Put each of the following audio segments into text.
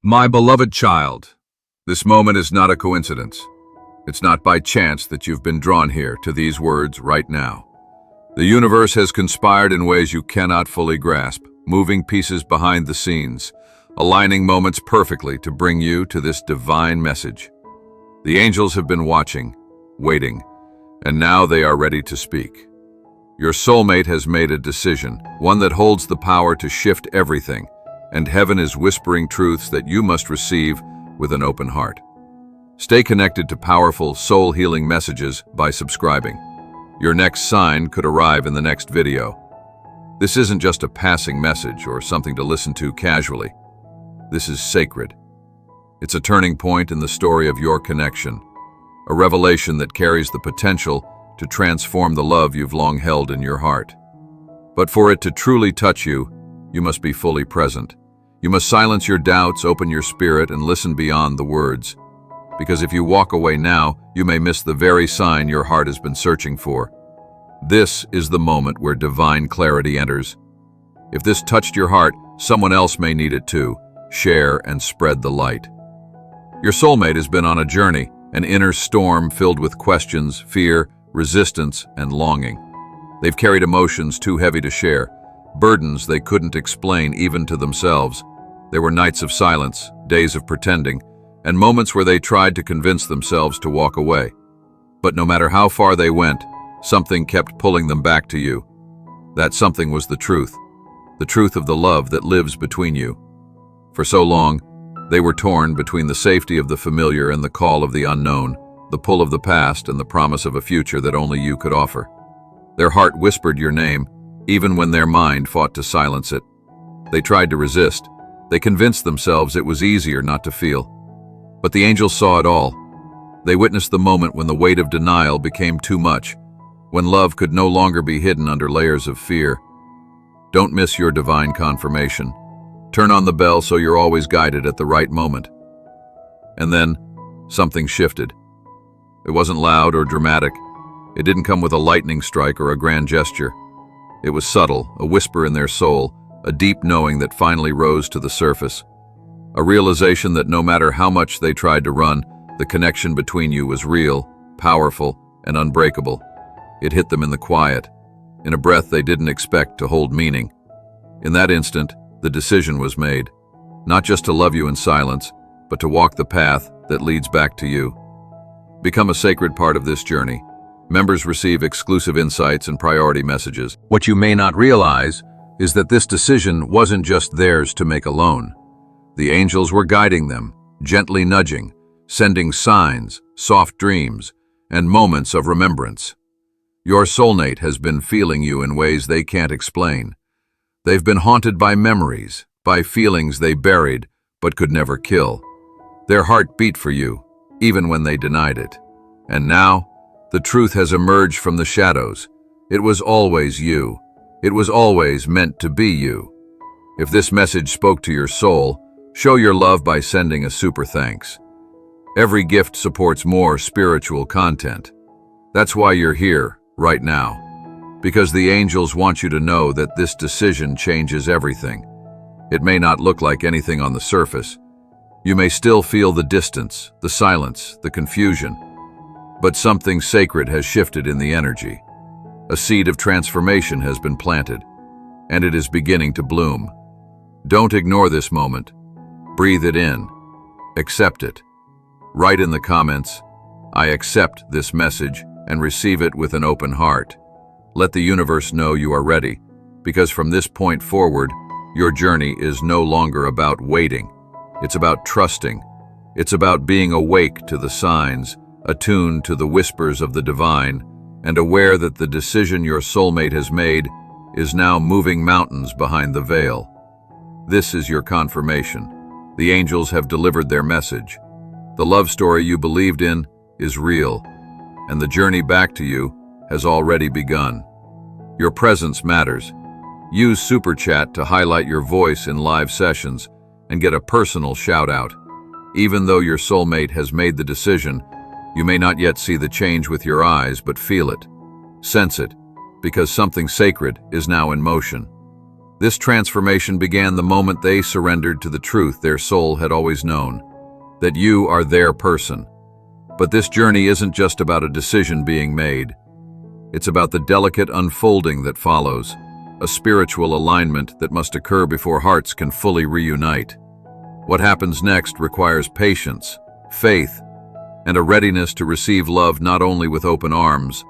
My beloved child, this moment is not a coincidence. It's not by chance that you've been drawn here to these words right now. The universe has conspired in ways you cannot fully grasp, moving pieces behind the scenes, aligning moments perfectly to bring you to this divine message. The angels have been watching, waiting, and now they are ready to speak. Your soulmate has made a decision, one that holds the power to shift everything, and heaven is whispering truths that you must receive with an open heart. Stay connected to powerful, soul-healing messages by subscribing. Your next sign could arrive in the next video. This isn't just a passing message or something to listen to casually. This is sacred. It's a turning point in the story of your connection, a revelation that carries the potential to transform the love you've long held in your heart. But for it to truly touch you, you must be fully present. You must silence your doubts, open your spirit, and listen beyond the words. Because if you walk away now, you may miss the very sign your heart has been searching for. This is the moment where divine clarity enters. If this touched your heart, someone else may need it too. Share and spread the light. Your soulmate has been on a journey, an inner storm filled with questions, fear, resistance, and longing. They've carried emotions too heavy to share, burdens they couldn't explain even to themselves. There were nights of silence, days of pretending, and moments where they tried to convince themselves to walk away. But no matter how far they went, something kept pulling them back to you. That something was the truth of the love that lives between you. For so long, they were torn between the safety of the familiar and the call of the unknown, the pull of the past and the promise of a future that only you could offer. Their heart whispered your name, even when their mind fought to silence it. They tried to resist. They convinced themselves it was easier not to feel. But the angels saw it all. They witnessed the moment when the weight of denial became too much, when love could no longer be hidden under layers of fear. Don't miss your divine confirmation. Turn on the bell so you're always guided at the right moment. And then, something shifted. It wasn't loud or dramatic. It didn't come with a lightning strike or a grand gesture. It was subtle, a whisper in their soul, a deep knowing that finally rose to the surface. A realization that no matter how much they tried to run, the connection between you was real, powerful, and unbreakable. It hit them in the quiet, in a breath they didn't expect to hold meaning. In that instant, the decision was made, not just to love you in silence, but to walk the path that leads back to you. Become a sacred part of this journey. Members receive exclusive insights and priority messages. What you may not realize is that this decision wasn't just theirs to make alone. The angels were guiding them, gently nudging, sending signs, soft dreams, and moments of remembrance. Your soulmate has been feeling you in ways they can't explain. They've been haunted by memories, by feelings they buried but could never kill. Their heart beat for you, even when they denied it. And now, the truth has emerged from the shadows. It was always you. It was always meant to be you. If this message spoke to your soul, show your love by sending a super thanks. Every gift supports more spiritual content. That's why you're here, right now. Because the angels want you to know that this decision changes everything. It may not look like anything on the surface. You may still feel the distance, the silence, the confusion. But something sacred has shifted in the energy. A seed of transformation has been planted, and it is beginning to bloom. Don't ignore this moment. Breathe it in. Accept it. Write in the comments, "I accept this message," and receive it with an open heart. Let the universe know you are ready, because from this point forward, your journey is no longer about waiting. It's about trusting. It's about being awake to the signs, attuned to the whispers of the divine, and aware that the decision your soulmate has made is now moving mountains behind the veil. This is your confirmation. The angels have delivered their message. The love story you believed in is real, and the journey back to you has already begun. Your presence matters. Use Super Chat to highlight your voice in live sessions and get a personal shout-out. Even though your soulmate has made the decision, you may not yet see the change with your eyes, but feel it. Sense it, because something sacred is now in motion. This transformation began the moment they surrendered to the truth their soul had always known, that you are their person. But this journey isn't just about a decision being made. It's about the delicate unfolding that follows, a spiritual alignment that must occur before hearts can fully reunite. What happens next requires patience, faith, and a readiness to receive love not only with open arms,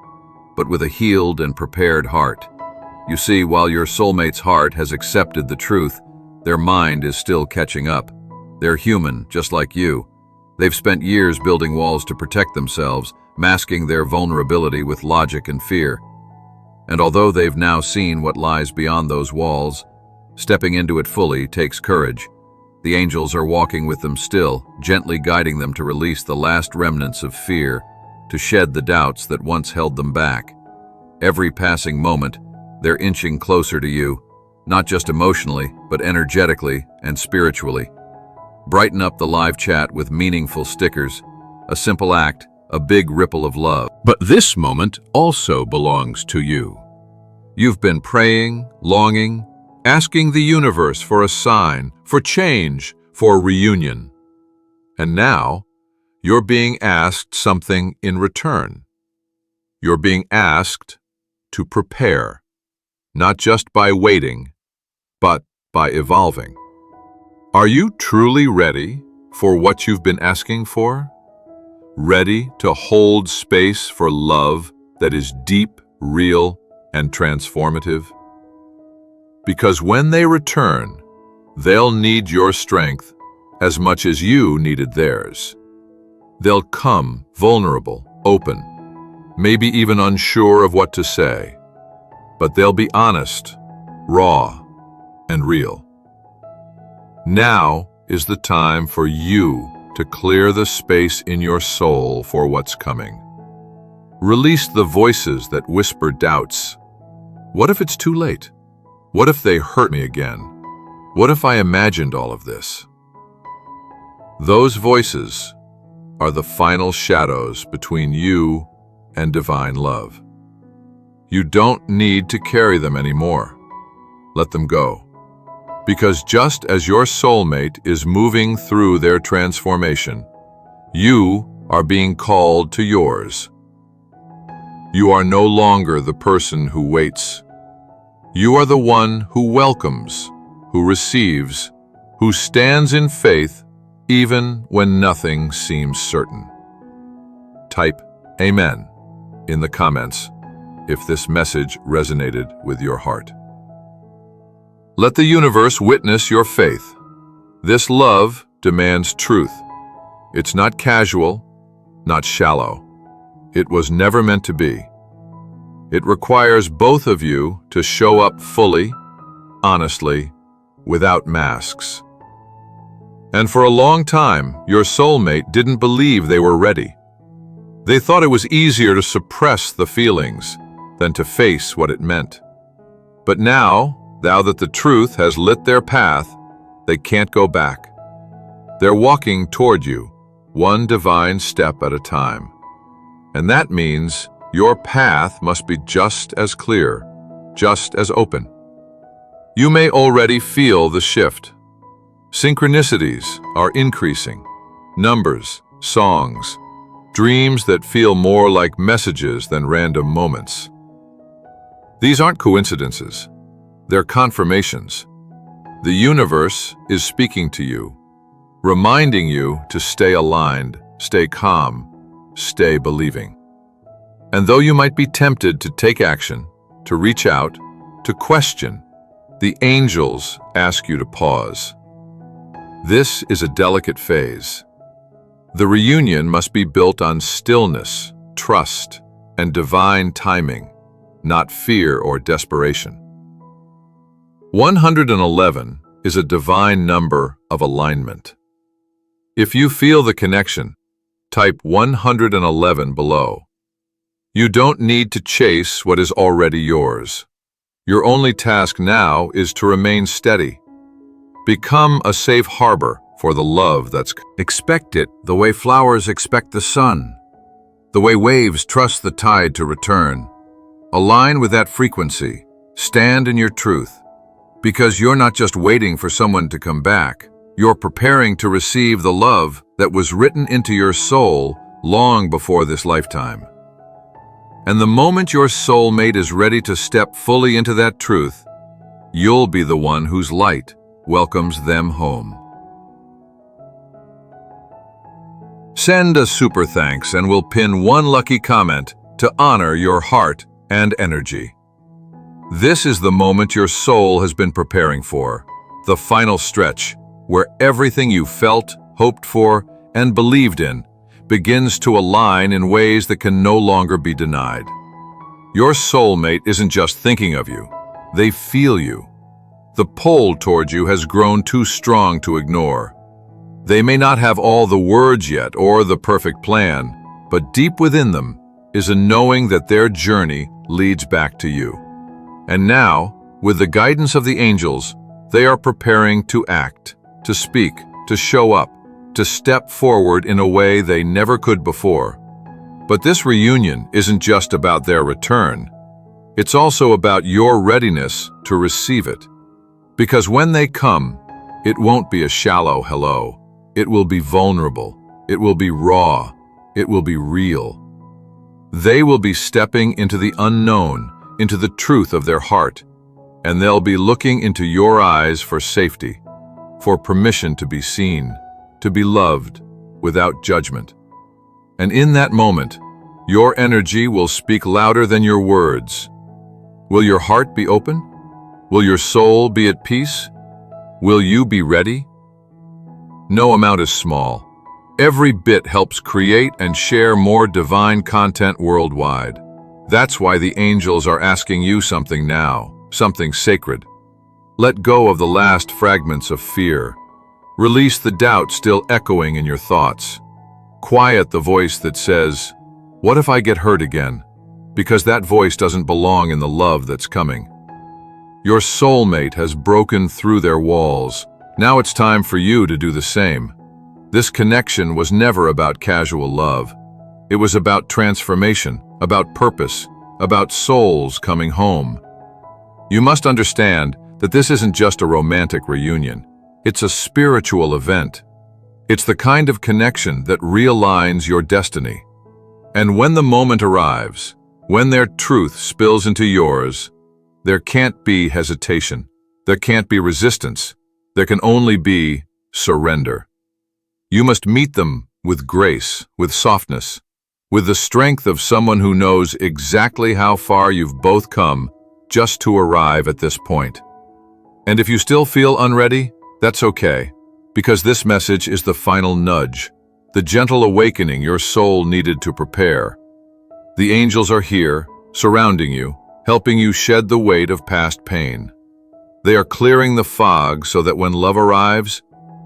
but with a healed and prepared heart. You see, while your soulmate's heart has accepted the truth, their mind is still catching up. They're human, just like you. They've spent years building walls to protect themselves, masking their vulnerability with logic and fear. And although they've now seen what lies beyond those walls, stepping into it fully takes courage. The angels are walking with them still, gently guiding them to release the last remnants of fear, to shed the doubts that once held them back. Every passing moment, they're inching closer to you, not just emotionally, but energetically and spiritually. Brighten up the live chat with meaningful stickers, a simple act, a big ripple of love. But this moment also belongs to you. You've been praying, longing, asking the universe for a sign, for change, for reunion. And now, you're being asked something in return. You're being asked to prepare, not just by waiting, but by evolving. Are you truly ready for what you've been asking for? Ready to hold space for love that is deep, real, and transformative? Because when they return, they'll need your strength as much as you needed theirs. They'll come vulnerable, open, maybe even unsure of what to say, but they'll be honest, raw, and real. Now is the time for you to clear the space in your soul for what's coming. Release the voices that whisper doubts. What if it's too late? What if they hurt me again? What if I imagined all of this? Those voices are the final shadows between you and divine love. You don't need to carry them anymore. Let them go. Because just as your soulmate is moving through their transformation, you are being called to yours. You are no longer the person who waits. You are the one who welcomes, who receives, who stands in faith even when nothing seems certain. Type Amen in the comments if this message resonated with your heart. Let the universe witness your faith. This love demands truth. It's not casual, not shallow. It was never meant to be. It requires both of you to show up fully, honestly, without masks. And for a long time, your soulmate didn't believe they were ready. They thought it was easier to suppress the feelings than to face what it meant. But now that the truth has lit their path, they can't go back. They're walking toward you, one divine step at a time. And that means your path must be just as clear, just as open. You may already feel the shift. Synchronicities are increasing. Numbers, songs, dreams that feel more like messages than random moments. These aren't coincidences. They're confirmations. The universe is speaking to you, reminding you to stay aligned, stay calm, stay believing. And though you might be tempted to take action, to reach out, to question, the angels ask you to pause. This is a delicate phase. The reunion must be built on stillness, trust, and divine timing, not fear or desperation. 111 is a divine number of alignment. If you feel the connection, type 111 below. You don't need to chase what is already yours. Your only task now is to remain steady. Become a safe harbor for the love that's... Expect it the way flowers expect the sun, the way waves trust the tide to return. Align with that frequency. Stand in your truth. Because you're not just waiting for someone to come back, you're preparing to receive the love that was written into your soul long before this lifetime. And the moment your soulmate is ready to step fully into that truth, you'll be the one whose light welcomes them home. Send a super thanks and we'll pin one lucky comment to honor your heart and energy. This is the moment your soul has been preparing for, the final stretch, where everything you felt, hoped for, and believed in begins to align in ways that can no longer be denied. Your soulmate isn't just thinking of you, they feel you. The pull toward you has grown too strong to ignore. They may not have all the words yet or the perfect plan, but deep within them is a knowing that their journey leads back to you. And now, with the guidance of the angels, they are preparing to act, to speak, to show up, to step forward in a way they never could before. But this reunion isn't just about their return. It's also about your readiness to receive it. Because when they come, it won't be a shallow hello. It will be vulnerable. It will be raw. It will be real. They will be stepping into the unknown, into the truth of their heart, and they'll be looking into your eyes for safety, for permission to be seen, to be loved without judgment. And in that moment, your energy will speak louder than your words. Will your heart be open? Will your soul be at peace? Will you be ready? No amount is small. Every bit helps create and share more divine content worldwide. That's why the angels are asking you something now, something sacred. Let go of the last fragments of fear. Release the doubt still echoing in your thoughts. Quiet the voice that says, "What if I get hurt again?" Because that voice doesn't belong in the love that's coming. Your soulmate has broken through their walls. Now it's time for you to do the same. This connection was never about casual love. It was about transformation, about purpose, about souls coming home. You must understand that this isn't just a romantic reunion. It's a spiritual event. It's the kind of connection that realigns your destiny. And when the moment arrives, when their truth spills into yours, there can't be hesitation. There can't be resistance. There can only be surrender. You must meet them with grace, with softness, with the strength of someone who knows exactly how far you've both come just to arrive at this point. And if you still feel unready, that's okay, because this message is the final nudge, the gentle awakening your soul needed to prepare. The angels are here, surrounding you, helping you shed the weight of past pain. They are clearing the fog so that when love arrives,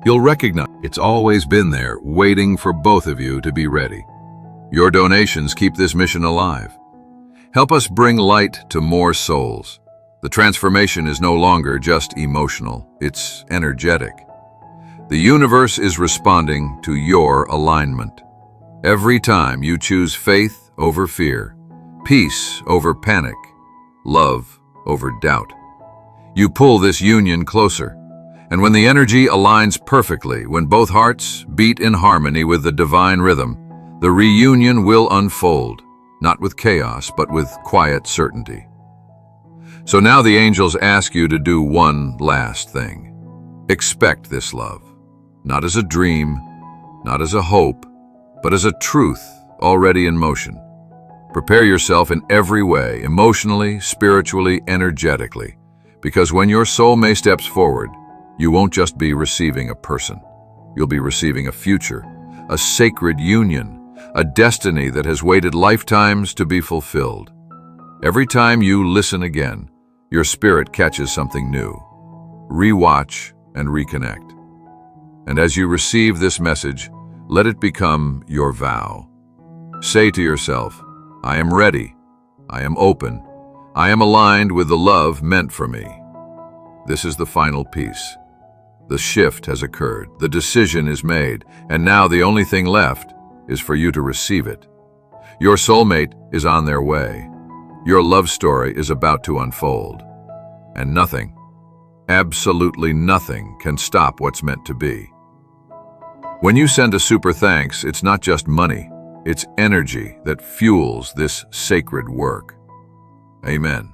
you'll recognize it's always been there, waiting for both of you to be ready. Your donations keep this mission alive. Help us bring light to more souls. The transformation is no longer just emotional, it's energetic. The universe is responding to your alignment. Every time you choose faith over fear, peace over panic, love over doubt, you pull this union closer. And when the energy aligns perfectly, when both hearts beat in harmony with the divine rhythm, the reunion will unfold, not with chaos, but with quiet certainty. So now the angels ask you to do one last thing. Expect this love, not as a dream, not as a hope, but as a truth already in motion. Prepare yourself in every way, emotionally, spiritually, energetically, because when your soulmate steps forward, you won't just be receiving a person. You'll be receiving a future, a sacred union, a destiny that has waited lifetimes to be fulfilled. Every time you listen again, your spirit catches something new. Rewatch and reconnect. And as you receive this message, let it become your vow. Say to yourself, I am ready, I am open, I am aligned with the love meant for me. This is the final piece. The shift has occurred, the decision is made, and now the only thing left is for you to receive it. Your soulmate is on their way. Your love story is about to unfold. And Absolutely nothing can stop what's meant to be. When you send a super thanks, it's not just money, it's energy that fuels this sacred work. Amen.